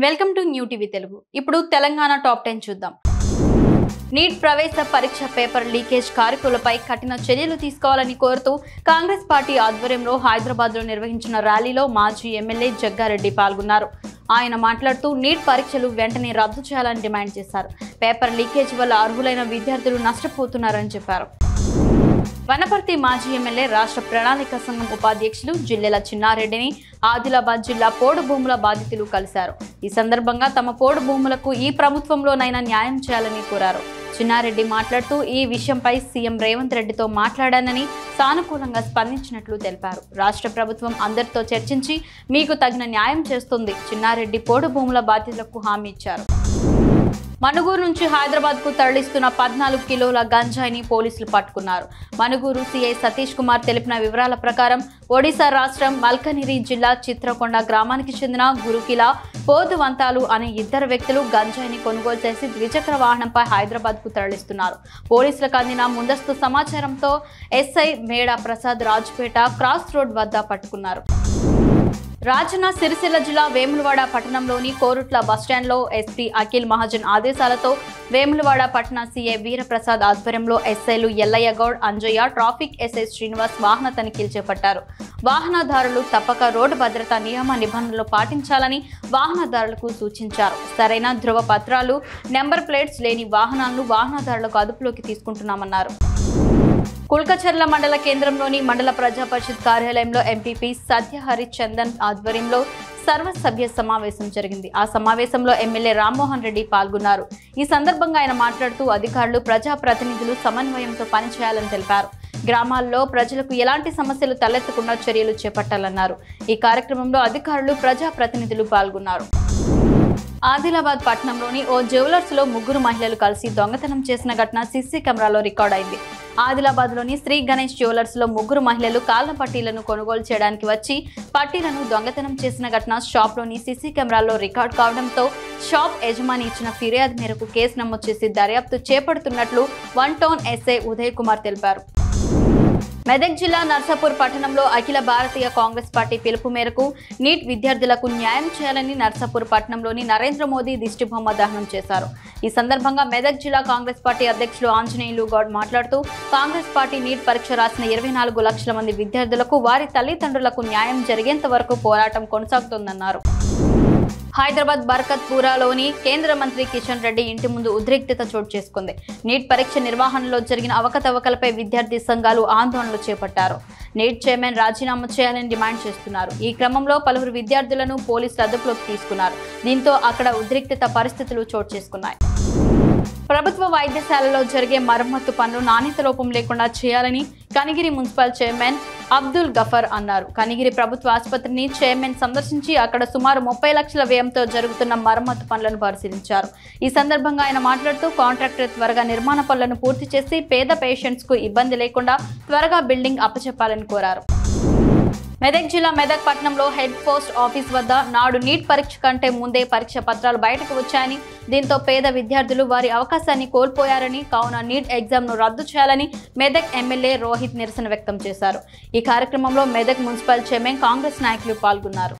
Welcome to new TV Telugu. ఇప్పుడు Telangana top 10 చూద్దాం. Neat ప్రవేశ పరీక్ష పేపర్ లీకేజ్ కారకులపై కఠిన చర్యలు తీసుకోవాలని కోరుతూ కాంగ్రెస్ పార్టీ ఆధ్వర్యంలో హైదరాబాద్లో నిర్వహించిన ర్యాలీలో మాజీ ఎమ్మెల్యే జగ్గారెడ్డి పాల్గొన్నారు. ఆయన మాట్లాడుతూ నీట్ పరీక్షలు వెంటనే రద్దు చేయాలని డిమాండ్ చేశారు. పేపర్ లీకేజ్ వల్ల అర్హులైన విద్యార్థులు నష్టపోతున్నారని చెప్పారు. వనపర్తి మాజీ ఎమ్మెల్యే రాష్ట్ర ప్రణాళిక సంఘం ఉపాధ్యక్షులు జిల్లెల చిన్నారెడ్డిని ఆదిలాబాద్ జిల్లా పోడు భూముల బాధితులు కలిశారు. ఈ సందర్భంగా తమ పోడు భూములకు ఈ ప్రభుత్వంలోనైనా న్యాయం చేయాలని కోరారు. చిన్నారెడ్డి మాట్లాడుతూ ఈ విషయంపై సీఎం రేవంత్ రెడ్డితో మాట్లాడానని సానుకూలంగా స్పందించినట్లు తెలిపారు. రాష్ట్ర ప్రభుత్వం అందరితో చర్చించి మీకు తగిన న్యాయం చేస్తుంది. చిన్నారెడ్డి పోడు భూముల బాధితులకు హామీ ఇచ్చారు. మనుగూరు నుంచి హైదరాబాద్ కు తరలిస్తున్న 14 కిలోల గంజాయిని పోలీసులు పట్టుకున్నారు. మనుగూరు సీఐ సతీష్ కుమార్ తెలిపిన వివరాల ప్రకారం ఒడిశా రాష్ట్రం మల్కనిరి జిల్లా చిత్రకొండ గ్రామానికి చెందిన గురుకిల పోతువంతాలు అనే ఇద్దరు వ్యక్తులు గంజాయిని కొనుగోలు చేసి ద్విచక్ర వాహనంపై హైదరాబాద్ కు తరలిస్తున్నారు. పోలీసులకు అందిన ముందస్తు సమాచారంతో ఎస్ఐ మేడా ప్రసాద్ రాజ్పేట క్రాస్ రోడ్ వద్ద పట్టుకున్నారు. రాజన్న సిరిసిల్ల జిల్లా వేములవాడ పట్టణంలోని కోరుట్ల బస్టాండ్లో ఎస్పీ అఖిల్ మహాజన్ ఆదేశాలతో వేములవాడ పట్టణ సీఏ వీరప్రసాద్ ఆధ్వర్యంలో ఎస్ఐలు ఎల్లయ్య గౌడ్, అంజయ్య, ట్రాఫిక్ ఎస్ఐ శ్రీనివాస్ వాహన తనిఖీలు చేపట్టారు. వాహనదారులు తప్పక రోడ్డు భద్రతా నియమ నిబంధనలు పాటించాలని వాహనదారులకు సూచించారు. సరైన ధృవ పత్రాలు, నెంబర్ ప్లేట్స్ లేని వాహనాలను వాహనదారులకు అదుపులోకి తీసుకుంటున్నామన్నారు. కుల్కచర్ల మండల కేంద్రంలోని మండల ప్రజా పరిషత్ కార్యాలయంలో ఎంపీపీ సత్యహరి చందన్ ఆధ్వర్యంలో సర్వసభ్య సమావేశం జరిగింది. ఆ సమావేశంలో ఎమ్మెల్యే రామ్మోహన్ రెడ్డి పాల్గొన్నారు. ఈ సందర్భంగా ఆయన మాట్లాడుతూ అధికారులు, ప్రజాప్రతినిధులు సమన్వయంతో పనిచేయాలని తెలిపారు. గ్రామాల్లో ప్రజలకు ఎలాంటి సమస్యలు తలెత్తకుండా చర్యలు చేపట్టాలన్నారు. ఈ కార్యక్రమంలో అధికారులు, ప్రజాప్రతినిధులు పాల్గొన్నారు. ఆదిలాబాద్ పట్టణంలోని ఓ జ్యువెలర్స్ లో 3 మహిళలు కలిసి దొంగతనం చేసిన ఘటన సీసీ కెమెరాలో రికార్డ్ అయింది. ఆదిలాబాద్ లోని శ్రీ గణేష్ జ్యువెలర్స్ లో 3 మహిళలు కాళ్ల పట్టీలను కొనుగోలు చేయడానికి వచ్చి పట్టీలను దొంగతనం చేసిన ఘటన షాప్ లోని సీసీ కెమెరాలో రికార్డ్ కావడంతో షాప్ యజమాని ఇచ్చిన ఫిర్యాదు మేరకు కేసు నమోదు చేసి దర్యాప్తు చేపడుతున్నట్లు 1 టౌన్ ఎస్ఐ ఉదయ్ కుమార్ తెలిపారు. మెదక్ జిల్లా నర్సాపూర్ పట్టణంలో అఖిల భారతీయ కాంగ్రెస్ పార్టీ పిలుపు మేరకు నీట్ విద్యార్థులకు న్యాయం చేయాలని నర్సాపూర్ పట్టణంలోని నరేంద్ర మోదీ దిష్టిబొమ్మ దహనం చేశారు. ఈ సందర్భంగా మెదక్ జిల్లా కాంగ్రెస్ పార్టీ అధ్యక్షులు ఆంజనేయులు గౌడ్ మాట్లాడుతూ కాంగ్రెస్ పార్టీ నీట్ పరీక్ష రాసిన 24 లక్షల మంది విద్యార్థులకు వారి తల్లిదండ్రులకు న్యాయం జరిగేంత వరకు పోరాటం కొనసాగుతోందన్నారు. హైదరాబాద్ బర్కత్పురాలోని కేంద్ర మంత్రి కిషన్ రెడ్డి ఇంటి ముందు ఉద్రిక్తత చోటు చేసుకుంది. నీట్ పరీక్ష నిర్వహణలో జరిగిన అవకతవకలపై విద్యార్థి సంఘాలు ఆందోళనలు చేపట్టారు. నీట్ చైర్మన్ రాజీనామా చేయాలని డిమాండ్ చేస్తున్నారు. ఈ క్రమంలో పలువురు విద్యార్థులను పోలీసులు అదుపులోకి తీసుకున్నారు. దీంతో అక్కడ ఉద్రిక్తత పరిస్థితులు చోటు చేసుకున్నాయి. ప్రభుత్వ వైద్యశాలలో జరిగే మరమ్మత్తు పనులు నాణ్యత లోపం లేకుండా చేయాలని కనిగిరి మున్సిపల్ చైర్మన్ అబ్దుల్ గఫర్ అన్నారు. కనిగిరి ప్రభుత్వ ఆసుపత్రిని చైర్మన్ సందర్శించి అక్కడ సుమారు 30 లక్షల వ్యయంతో జరుగుతున్న మరమ్మత్తు పనులను పరిశీలించారు. ఈ సందర్భంగా ఆయన మాట్లాడుతూ కాంట్రాక్టర్ త్వరగా నిర్మాణ పనులను పూర్తి చేసి పేద పేషెంట్స్ కు ఇబ్బంది లేకుండా త్వరగా బిల్డింగ్ అప్పచెప్పాలని కోరారు. మెదక్ జిల్లా మెదక్ పట్టణంలో హెడ్ పోస్ట్ ఆఫీస్ వద్ద నాడు నీట్ పరీక్ష కంటే ముందే పరీక్ష పత్రాలు బయటకు వచ్చాయని, దీంతో పేద విద్యార్థులు వారి అవకాశాన్ని కోల్పోయారని, కావున నీట్ ఎగ్జామ్ ను రద్దు చేయాలని మెదక్ ఎమ్మెల్యే రోహిత్ నిరసన వ్యక్తం చేశారు. ఈ కార్యక్రమంలో మెదక్ మున్సిపల్ చైర్మన్, కాంగ్రెస్ నాయకులు పాల్గొన్నారు.